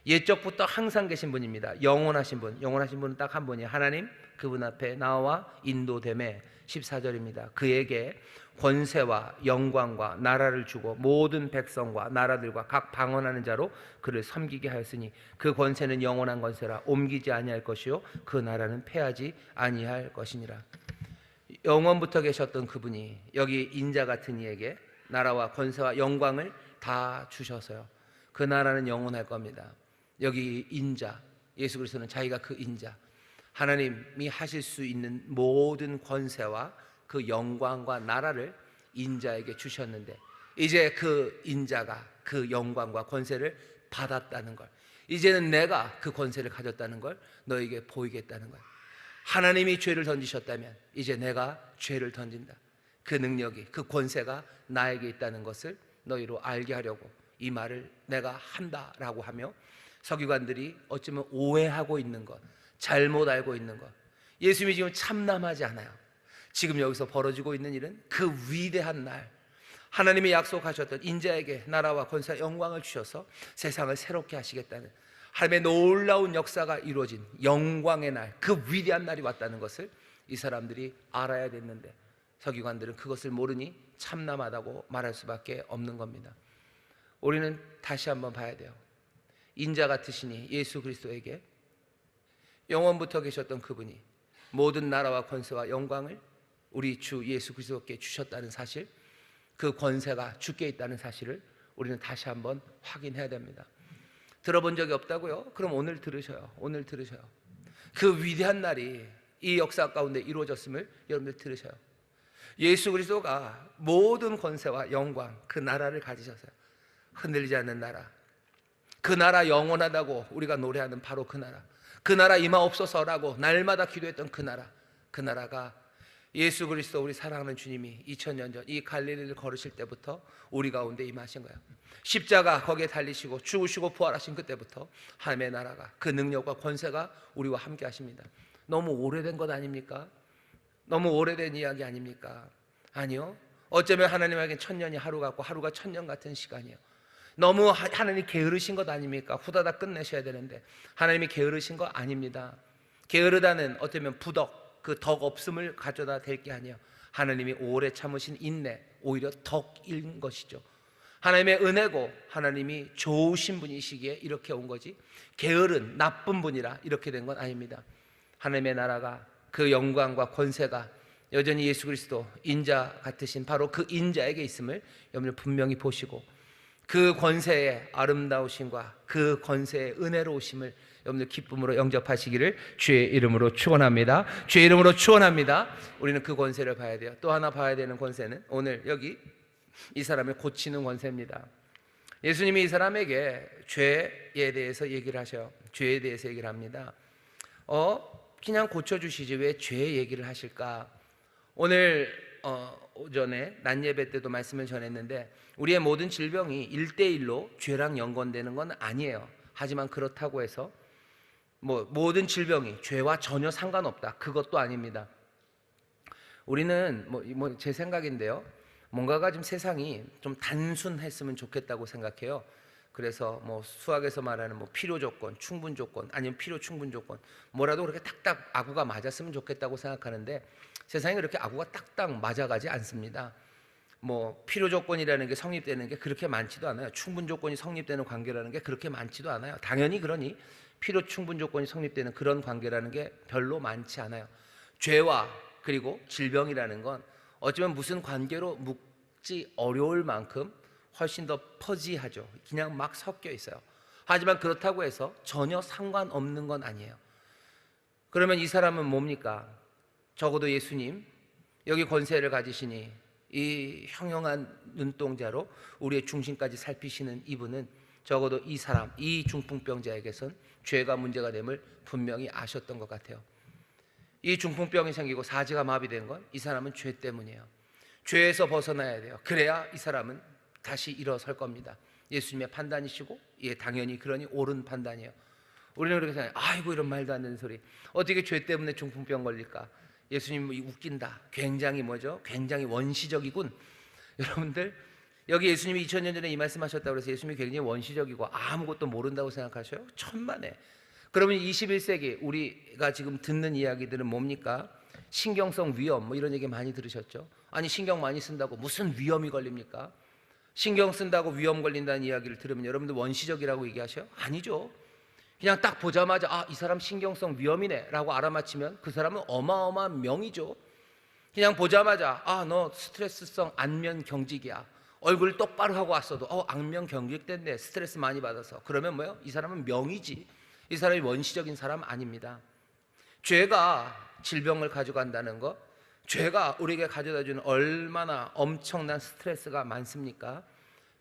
옛적부터 항상 계신 분입니다. 영원하신 분. 영원하신 분은 딱 한 분이에요. 하나님, 그분 앞에 나와 인도되매. 14절입니다. 그에게 권세와 영광과 나라를 주고 모든 백성과 나라들과 각 방언하는 자로 그를 섬기게 하였으니 그 권세는 영원한 권세라 옮기지 아니할 것이요 그 나라는 패하지 아니할 것이니라. 영원부터 계셨던 그분이 여기 인자 같은 이에게 나라와 권세와 영광을 다 주셔서요, 그 나라는 영원할 겁니다. 여기 인자, 예수 그리스도는 자기가 그 인자, 하나님이 하실 수 있는 모든 권세와 그 영광과 나라를 인자에게 주셨는데 이제 그 인자가 그 영광과 권세를 받았다는 걸, 이제는 내가 그 권세를 가졌다는 걸 너에게 보이겠다는 거야. 하나님이 죄를 던지셨다면 이제 내가 죄를 던진다. 그 능력이, 그 권세가 나에게 있다는 것을 너희로 알게 하려고 이 말을 내가 한다라고 하며, 서기관들이 어쩌면 오해하고 있는 것, 잘못 알고 있는 것, 예수님이 지금 참남하지 않아요. 지금 여기서 벌어지고 있는 일은 그 위대한 날, 하나님이 약속하셨던 인자에게 나라와 권세와 영광을 주셔서 세상을 새롭게 하시겠다는 하나님의 놀라운 역사가 이루어진 영광의 날, 그 위대한 날이 왔다는 것을 이 사람들이 알아야 됐는데 서기관들은 그것을 모르니 참남하다고 말할 수밖에 없는 겁니다. 우리는 다시 한번 봐야 돼요. 인자 같으시니 예수 그리스도에게 영원부터 계셨던 그분이 모든 나라와 권세와 영광을 우리 주 예수 그리스도께 주셨다는 사실, 그 권세가 주께 있다는 사실을 우리는 다시 한번 확인해야 됩니다. 들어본 적이 없다고요? 그럼 오늘 들으셔요. 오늘 들으셔요. 그 위대한 날이 이 역사 가운데 이루어졌음을 여러분들 들으셔요. 예수 그리스도가 모든 권세와 영광, 그 나라를 가지셨어요. 흔들리지 않는 나라, 그 나라 영원하다고 우리가 노래하는 바로 그 나라, 그 나라 임하옵소서라고 날마다 기도했던 그 나라, 그 나라가 예수 그리스도, 우리 사랑하는 주님이 2000년 전 이 갈릴리를 걸으실 때부터 우리 가운데 임하신 거예요. 십자가 거기에 달리시고 죽으시고 부활하신 그때부터 하나님의 나라가, 그 능력과 권세가 우리와 함께 하십니다. 너무 오래된 것 아닙니까? 너무 오래된 이야기 아닙니까? 아니요. 어쩌면 하나님에겐 1000년이 하루 같고 하루가 1000년 같은 시간이에요. 너무 하나님이 게으르신 것 아닙니까? 후다닥 끝내셔야 되는데 하나님이 게으르신 거 아닙니다. 게으르다는 어쩌면 부덕, 그 덕 없음을 가져다 댈 게 아니에요. 하나님이 오래 참으신 인내, 오히려 덕인 것이죠. 하나님의 은혜고 하나님이 좋으신 분이시기에 이렇게 온 거지, 게으른 나쁜 분이라 이렇게 된 건 아닙니다. 하나님의 나라가, 그 영광과 권세가 여전히 예수 그리스도 인자 같으신 바로 그 인자에게 있음을 여러분들 분명히 보시고, 그 권세의 아름다우심과 그 권세의 은혜로우심을 여러분들 기쁨으로 영접하시기를 주의 이름으로 축원합니다. 주의 이름으로 축원합니다. 우리는 그 권세를 봐야 돼요. 또 하나 봐야 되는 권세는 오늘 여기 이 사람을 고치는 권세입니다. 예수님이 이 사람에게 죄에 대해서 얘기를 하셔요. 죄에 대해서 얘기를 합니다. 그냥 고쳐주시지 왜 죄 얘기를 하실까? 오늘 오전에 낮 예배 때도 말씀을 전했는데 우리의 모든 질병이 1대1로 죄랑 연관되는 건 아니에요. 하지만 그렇다고 해서 모든 질병이 죄와 전혀 상관없다, 그것도 아닙니다. 우리는 제 생각인데요, 뭔가가 좀 세상이 좀 단순했으면 좋겠다고 생각해요. 그래서 수학에서 말하는 필요 조건, 충분 조건, 아니면 필요 충분 조건, 뭐라도 그렇게 딱딱 아구가 맞았으면 좋겠다고 생각하는데 세상에 그렇게 아구가 딱딱 맞아가지 않습니다. 필요 조건이라는 게 성립되는 게 그렇게 많지도 않아요. 충분 조건이 성립되는 관계라는 게 그렇게 많지도 않아요. 당연히 그러니 필요 충분 조건이 성립되는 그런 관계라는 게 별로 많지 않아요. 죄와 그리고 질병이라는 건 어쩌면 무슨 관계로 묶지 어려울 만큼 훨씬 더 퍼지하죠. 그냥 막 섞여 있어요. 하지만 그렇다고 해서 전혀 상관없는 건 아니에요. 그러면 이 사람은 뭡니까? 적어도 예수님, 여기 권세를 가지시니 이 형형한 눈동자로 우리의 중심까지 살피시는 이분은 적어도 이 사람, 이 중풍병자에게선 죄가 문제가 됨을 분명히 아셨던 것 같아요. 이 중풍병이 생기고 사지가 마비된 건 이 사람은 죄 때문이에요. 죄에서 벗어나야 돼요. 그래야 이 사람은 다시 일어설 겁니다. 예수님의 판단이시고, 예, 당연히 그러니 옳은 판단이에요. 우리는 그렇게 생각해요. 아이고, 이런 말도 안 되는 소리. 어떻게 죄 때문에 중풍병 걸릴까? 예수님 웃긴다. 굉장히 뭐죠? 굉장히 원시적이군. 여러분들, 여기 예수님이 2000년 전에 이 말씀하셨다고 해서 예수님이 굉장히 원시적이고 아무것도 모른다고 생각하셔요? 천만에. 그러면 21세기 우리가 지금 듣는 이야기들은 뭡니까? 신경성 위험, 뭐 이런 얘기 많이 들으셨죠? 아니, 신경 많이 쓴다고 무슨 위험이 걸립니까? 신경 쓴다고 위험 걸린다는 이야기를 들으면 여러분들 원시적이라고 얘기하셔요? 아니죠. 그냥 딱 보자마자 아, 이 사람 신경성 위험이네 라고 알아맞히면 그 사람은 어마어마한 명이죠. 그냥 보자마자 아, 너 스트레스성 안면 경직이야. 얼굴 똑바로 하고 왔어도 안면 경직됐네, 스트레스 많이 받아서. 그러면 뭐예요? 이 사람은 명이지. 이 사람이 원시적인 사람 아닙니다. 죄가 질병을 가져간다는 것, 죄가 우리에게 가져다주는 얼마나 엄청난 스트레스가 많습니까?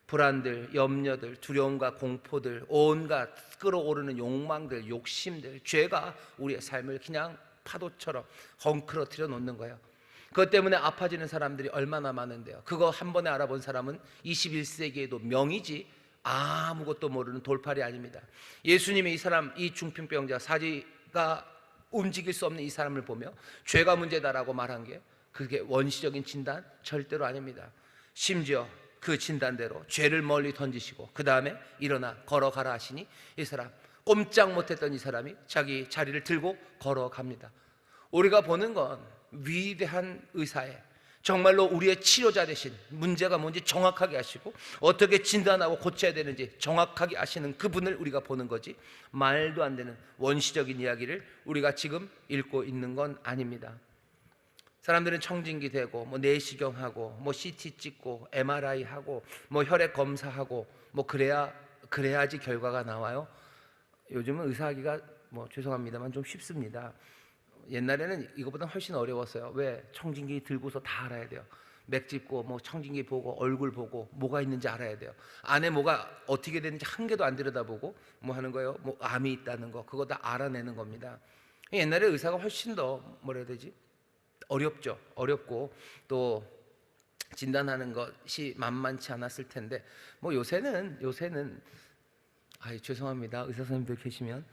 불안들, 염려들, 두려움과 공포들, 온갖 끓어오르는 욕망들, 욕심들, 죄가 우리의 삶을 그냥 파도처럼 헝클어뜨려 놓는 거예요. 그것 때문에 아파지는 사람들이 얼마나 많은데요. 그거 한 번에 알아본 사람은 21세기에도 명이지 아무것도 모르는 돌팔이 아닙니다. 예수님이 이 사람, 이 중풍병자, 사지가 움직일 수 없는 이 사람을 보며 죄가 문제다라고 말한 게 그게 원시적인 진단? 절대로 아닙니다. 심지어 그 진단대로 죄를 멀리 던지시고 그 다음에 일어나 걸어가라 하시니 이 사람, 꼼짝 못했던 이 사람이 자기 자리를 들고 걸어갑니다. 우리가 보는 건 위대한 의사의, 정말로 우리의 치료자 되신, 문제가 뭔지 정확하게 아시고 어떻게 진단하고 고쳐야 되는지 정확하게 아시는 그분을 우리가 보는 거지, 말도 안 되는 원시적인 이야기를 우리가 지금 읽고 있는 건 아닙니다. 사람들은 청진기 대고 뭐 내시경하고 뭐 CT 찍고 MRI 하고 뭐 혈액 검사하고 뭐 그래야지 결과가 나와요. 요즘은 의사하기가 뭐 죄송합니다만 좀 쉽습니다. 옛날에는 이거보다 훨씬 어려웠어요. 왜? 청진기 들고서 다 알아야 돼요. 맥 짚고 뭐 청진기 보고 얼굴 보고 뭐가 있는지 알아야 돼요. 안에 뭐가 어떻게 되는지 한 개도 안 들여다보고 뭐 하는 거예요? 뭐 암이 있다는 거, 그거 다 알아내는 겁니다. 옛날에 의사가 훨씬 더 뭐라 해야 되지? 어렵죠. 어렵고 또 진단하는 것이 만만치 않았을 텐데 뭐 요새는 죄송합니다. 의사 선생님들 계시면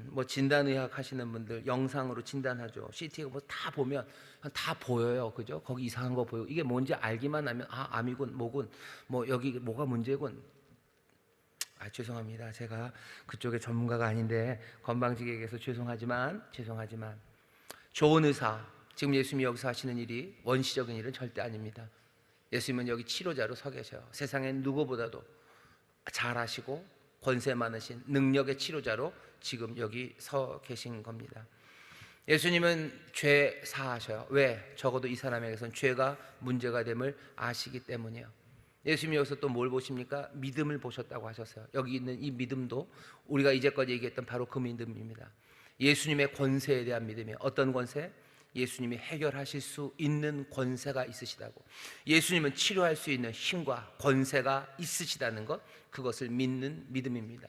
뭐 진단의학 하시는 분들 영상으로 진단하죠. CT가 뭐 다 보면 다 보여요. 그죠? 거기 이상한 거 보이고 이게 뭔지 알기만 하면 아, 암이군 뭐군 뭐 여기 뭐가 문제군. 죄송합니다. 제가 그쪽의 전문가가 아닌데 건방지게 죄송하지만 좋은 의사, 지금 예수님이 여기서 하시는 일이 원시적인 일은 절대 아닙니다. 예수님은 여기 치료자로 서 계셔요. 세상엔 누구보다도 잘하시고 권세 많으신 능력의 치료자로 지금 여기 서 계신 겁니다. 예수님은 죄 사하셔요. 왜? 적어도 이 사람에게선 죄가 문제가 됨을 아시기 때문이에요. 예수님이 여기서 또 뭘 보십니까? 믿음을 보셨다고 하셨어요. 여기 있는 이 믿음도 우리가 이제까지 얘기했던 바로 그 믿음입니다. 예수님의 권세에 대한 믿음이에요. 어떤 권세? 예수님이 해결하실 수 있는 권세가 있으시다고, 예수님은 치료할 수 있는 힘과 권세가 있으시다는 것, 그것을 믿는 믿음입니다.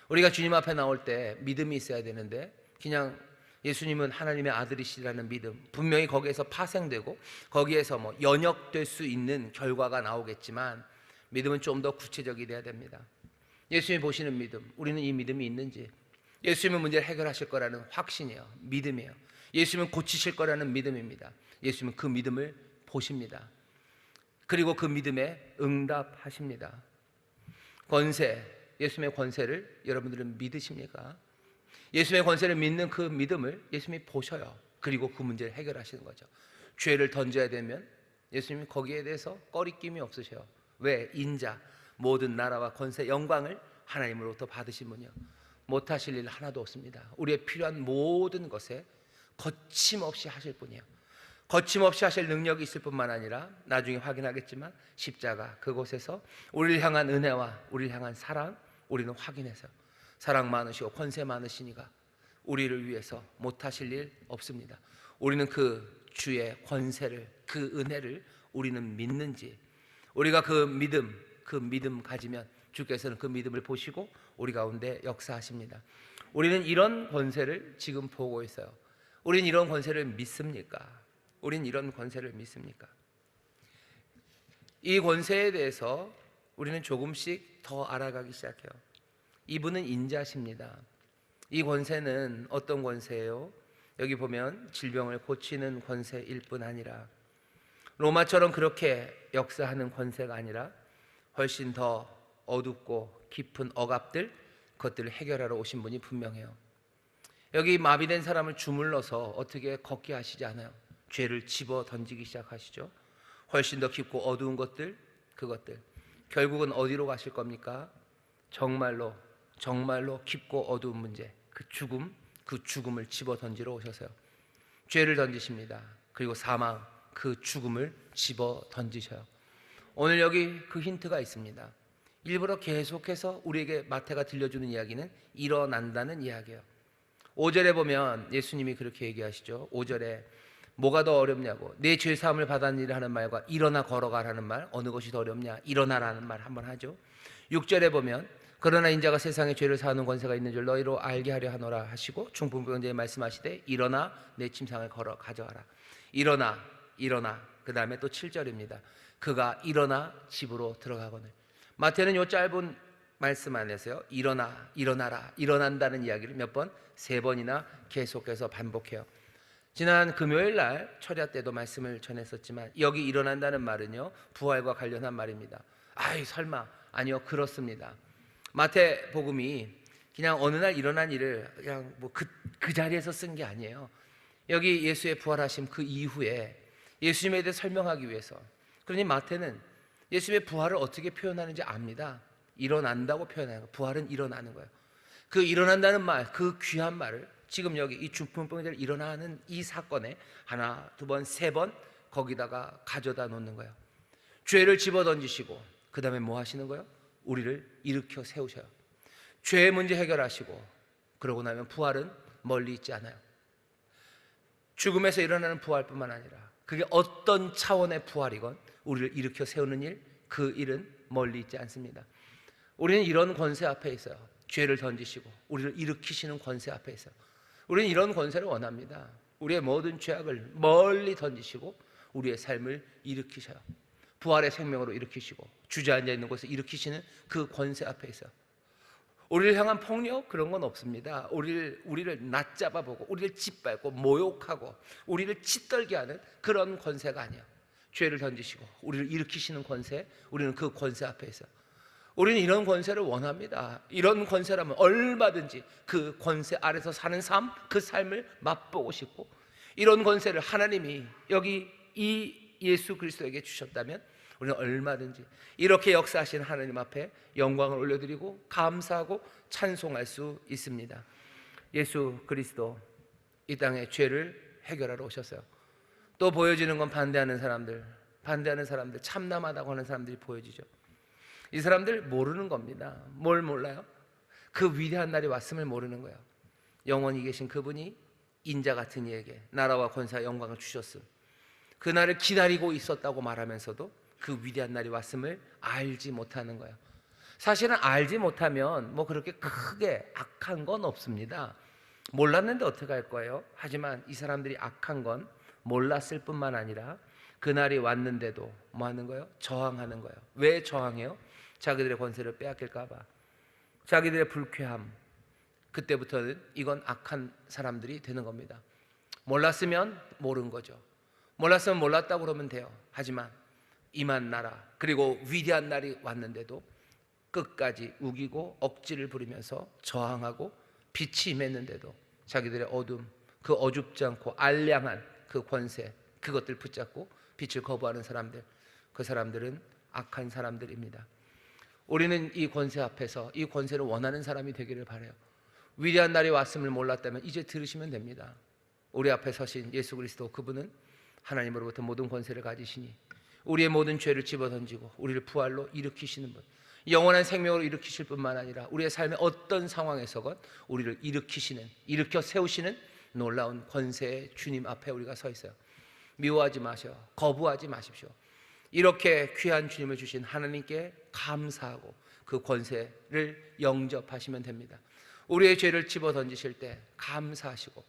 우리가 주님 앞에 나올 때 믿음이 있어야 되는데 그냥 예수님은 하나님의 아들이시라는 믿음, 분명히 거기에서 파생되고 거기에서 뭐 연역될 수 있는 결과가 나오겠지만 믿음은 좀 더 구체적이 돼야 됩니다. 예수님이 보시는 믿음, 우리는 이 믿음이 있는지, 예수님은 문제를 해결하실 거라는 확신이에요. 믿음이에요. 예수님은 고치실 거라는 믿음입니다. 예수님은 그 믿음을 보십니다. 그리고 그 믿음에 응답하십니다. 권세, 예수님의 권세를 여러분들은 믿으십니까? 예수님의 권세를 믿는 그 믿음을 예수님이 보셔요. 그리고 그 문제를 해결하시는 거죠. 죄를 던져야 되면 예수님이 거기에 대해서 꺼리낌이 없으셔요. 왜? 인자, 모든 나라와 권세, 영광을 하나님으로부터 받으신 분이요, 못하실 일 하나도 없습니다. 우리의 필요한 모든 것에 거침없이 하실 분이에요. 거침없이 하실 능력이 있을 뿐만 아니라 나중에 확인하겠지만 십자가 그곳에서 우리를 향한 은혜와 우리를 향한 사랑, 우리는 확인해서 사랑 많으시고 권세 많으시니까 우리를 위해서 못하실 일 없습니다. 우리는 그 주의 권세를, 그 은혜를 우리는 믿는지, 우리가 그 믿음 가지면 주께서는 그 믿음을 보시고 우리 가운데 역사하십니다. 우리는 이런 권세를 지금 보고 있어요. 우린 이런 권세를 믿습니까? 우린 이런 권세를 믿습니까? 이 권세에 대해서 우리는 조금씩 더 알아가기 시작해요. 이분은 인자십니다. 이 권세는 어떤 권세예요? 여기 보면 질병을 고치는 권세일 뿐 아니라 로마처럼 그렇게 역사하는 권세가 아니라 훨씬 더 어둡고 깊은 억압들, 그것들을 해결하러 오신 분이 분명해요. 여기 마비된 사람을 주물러서 어떻게 걷게 하시지 않아요. 죄를 집어 던지기 시작하시죠. 훨씬 더 깊고 어두운 것들, 그것들 결국은 어디로 가실 겁니까? 정말로 깊고 어두운 문제, 그 죽음을 집어 던지러 오셔서요. 죄를 던지십니다. 그리고 사망, 그 죽음을 집어 던지셔요. 오늘 여기 그 힌트가 있습니다. 일부러 계속해서 우리에게 마태가 들려주는 이야기는 일어난다는 이야기예요. 5절에 보면 예수님이 그렇게 얘기하시죠. 5절에 뭐가 더 어렵냐고, 내 죄사함을 받았느니라 하는 말과 일어나 걸어가라는 말, 어느 것이 더 어렵냐? 일어나라는 말 한번 하죠. 6절에 보면 그러나 인자가 세상에 죄를 사하는 권세가 있는 줄 너희로 알게 하려 하노라 하시고 중풍병자에 말씀하시되 일어나 내 침상을 걸어 가져와라. 일어나. 그 다음에 또 7절입니다. 그가 일어나 집으로 들어가거늘. 마태는 요 짧은 말씀 안에서요, 일어나라, 일어난다는 이야기를 몇 번? 3번이나 계속해서 반복해요. 지난 금요일 날 철야 때도 말씀을 전했었지만 여기 일어난다는 말은요, 부활과 관련한 말입니다. 아이 설마, 아니요, 그렇습니다. 마태복음이 그냥 어느 날 일어난 일을 그냥 그 자리에서 쓴 게 아니에요. 여기 예수의 부활하심 그 이후에 예수님에 대해 설명하기 위해서. 그러니 마태는 예수님의 부활을 어떻게 표현하는지 압니다. 일어난다고 표현하는 거예요. 부활은 일어나는 거예요. 그 일어난다는 말, 그 귀한 말을 지금 여기 이 중풍병자를 일어나는 이 사건에 하나, 두 번, 3번 거기다가 가져다 놓는 거예요. 죄를 집어던지시고 그 다음에 뭐 하시는 거예요? 우리를 일으켜 세우셔요. 죄의 문제 해결하시고 그러고 나면 부활은 멀리 있지 않아요. 죽음에서 일어나는 부활뿐만 아니라 그게 어떤 차원의 부활이건 우리를 일으켜 세우는 일, 그 일은 멀리 있지 않습니다. 우리는 이런 권세 앞에 있어요. 죄를 던지시고 우리를 일으키시는 권세 앞에 있어요. 우리는 이런 권세를 원합니다. 우리의 모든 죄악을 멀리 던지시고 우리의 삶을 일으키셔요. 부활의 생명으로 일으키시고 주저앉아 있는 곳에 일으키시는 그 권세 앞에 있어요. 우리를 향한 폭력 그런 건 없습니다. 우리를 낮잡아보고 우리를 짓밟고 모욕하고 우리를 짓떨게 하는 그런 권세가 아니야. 죄를 던지시고 우리를 일으키시는 권세, 우리는 그 권세 앞에 있어요. 우리는 이런 권세를 원합니다. 이런 권세라면 얼마든지 그 권세 아래서 사는 삶, 그 삶을 맛보고 싶고, 이런 권세를 하나님이 여기 이 예수 그리스도에게 주셨다면 우리는 얼마든지 이렇게 역사하신 하나님 앞에 영광을 올려드리고 감사하고 찬송할 수 있습니다. 예수 그리스도 이 땅에 죄를 해결하러 오셨어요. 또 보여지는 건 반대하는 사람들, 참남하다고 하는 사람들이 보여지죠. 이 사람들 모르는 겁니다. 뭘 몰라요? 그 위대한 날이 왔음을 모르는 거예요. 영원히 계신 그분이 인자 같은 이에게 나라와 권세와 영광을 주셨음, 그 날을 기다리고 있었다고 말하면서도 그 위대한 날이 왔음을 알지 못하는 거예요. 사실은 알지 못하면 뭐 그렇게 크게 악한 건 없습니다. 몰랐는데 어떻게 할 거예요? 하지만 이 사람들이 악한 건 몰랐을 뿐만 아니라 그날이 왔는데도 뭐 하는 거예요? 저항하는 거예요. 왜 저항해요? 자기들의 권세를 빼앗길까 봐. 자기들의 불쾌함. 그때부터는 이건 악한 사람들이 되는 겁니다. 몰랐으면 모른 거죠. 몰랐으면 몰랐다고 그러면 돼요. 하지만 임한 나라, 그리고 위대한 날이 왔는데도 끝까지 우기고 억지를 부리면서 저항하고 빛이 임했는데도 자기들의 어둠, 그 어줍지 않고 알량한 그 권세, 그것들 붙잡고 빛을 거부하는 사람들, 그 사람들은 악한 사람들입니다. 우리는 이 권세 앞에서 이 권세를 원하는 사람이 되기를 바라요. 위대한 날이 왔음을 몰랐다면 이제 들으시면 됩니다. 우리 앞에 서신 예수 그리스도, 그분은 하나님으로부터 모든 권세를 가지시니 우리의 모든 죄를 집어던지고 우리를 부활로 일으키시는 분, 영원한 생명으로 일으키실 뿐만 아니라 우리의 삶의 어떤 상황에서건 우리를 일으켜 세우시는 놀라운 권세의 주님 앞에 우리가 서 있어요. 미워하지 마셔, 거부하지 마십시오. 이렇게 귀한 주님을 주신 하나님께 감사하고 그 권세를 영접하시면 됩니다. 우리의 죄를 집어던지실 때 감사하시고,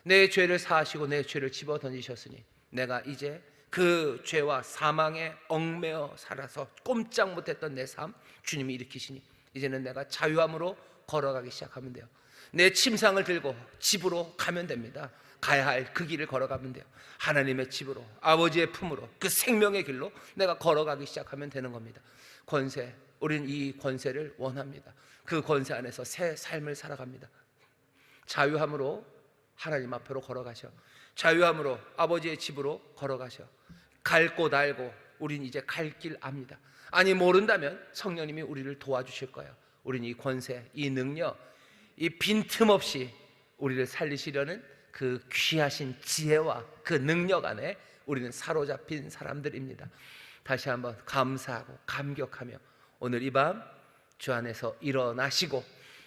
내 죄를 사하시고 내 죄를 집어던지셨으니 내가 이제 그 죄와 사망에 얽매여 살아서 꼼짝 못했던 내 삶 주님이 일으키시니 이제는 내가 자유함으로 걸어가기 시작하면 돼요. 내 침상을 들고 집으로 가면 됩니다. 가야 할 그 길을 걸어가면 돼요. 하나님의 집으로, 아버지의 품으로, 그 생명의 길로 내가 걸어가기 시작하면 되는 겁니다. 권세, 우리는 이 권세를 원합니다. 그 권세 안에서 새 삶을 살아갑니다. 자유함으로 하나님 앞으로 걸어가셔. 자유함으로 아버지의 집으로 걸어가셔. 갈 곳 알고 우린 이제 갈 길 압니다. 아니 모른다면 성령님이 우리를 도와주실 거예요. 우린 이 권세, 이 능력, 이 빈틈없이 우리를 살리시려는 그 귀하신 지혜와 그 능력 안에 우리는 사로잡힌 사람들입니다. 다시 한번 감사하고 감격하며 오늘 이 밤 주 안에서 일어나시고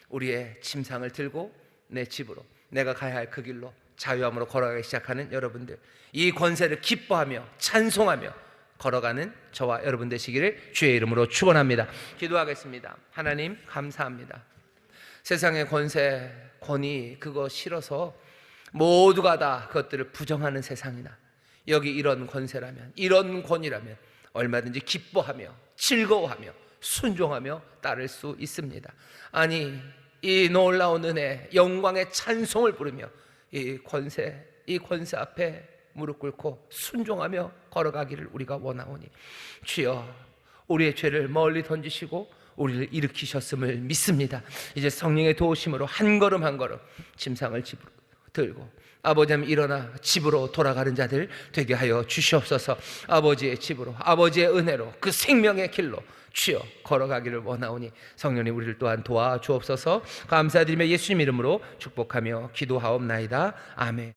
우리의 침상을 들고 내 집으로, 내가 가야 할 그 길로 자유함으로 걸어가기 시작하는 여러분들, 이 권세를 기뻐하며 찬송하며 걸어가는 저와 여러분 되시기를 주의 이름으로 축원합니다. 기도하겠습니다. 하나님 감사합니다. 세상의 권세, 권위 그거 싫어서 모두가 다 그것들을 부정하는 세상이나 여기 이런 권세라면, 이런 권위라면 얼마든지 기뻐하며 즐거워하며 순종하며 따를 수 있습니다. 아니 이 놀라운 은혜, 영광의 찬송을 부르며 이 권세 앞에 무릎 꿇고 순종하며 걸어가기를 우리가 원하오니 주여, 우리의 죄를 멀리 던지시고 우리를 일으키셨음을 믿습니다. 이제 성령의 도우심으로 한 걸음 한 걸음 침상을 집으로 들고 아버지 하나님 일어나 집으로 돌아가는 자들 되게 하여 주시옵소서. 아버지의 집으로, 아버지의 은혜로, 그 생명의 길로 주여 걸어가기를 원하오니 성령님 우리를 또한 도와주옵소서. 감사드리며 예수님 이름으로 축복하며 기도하옵나이다. 아멘.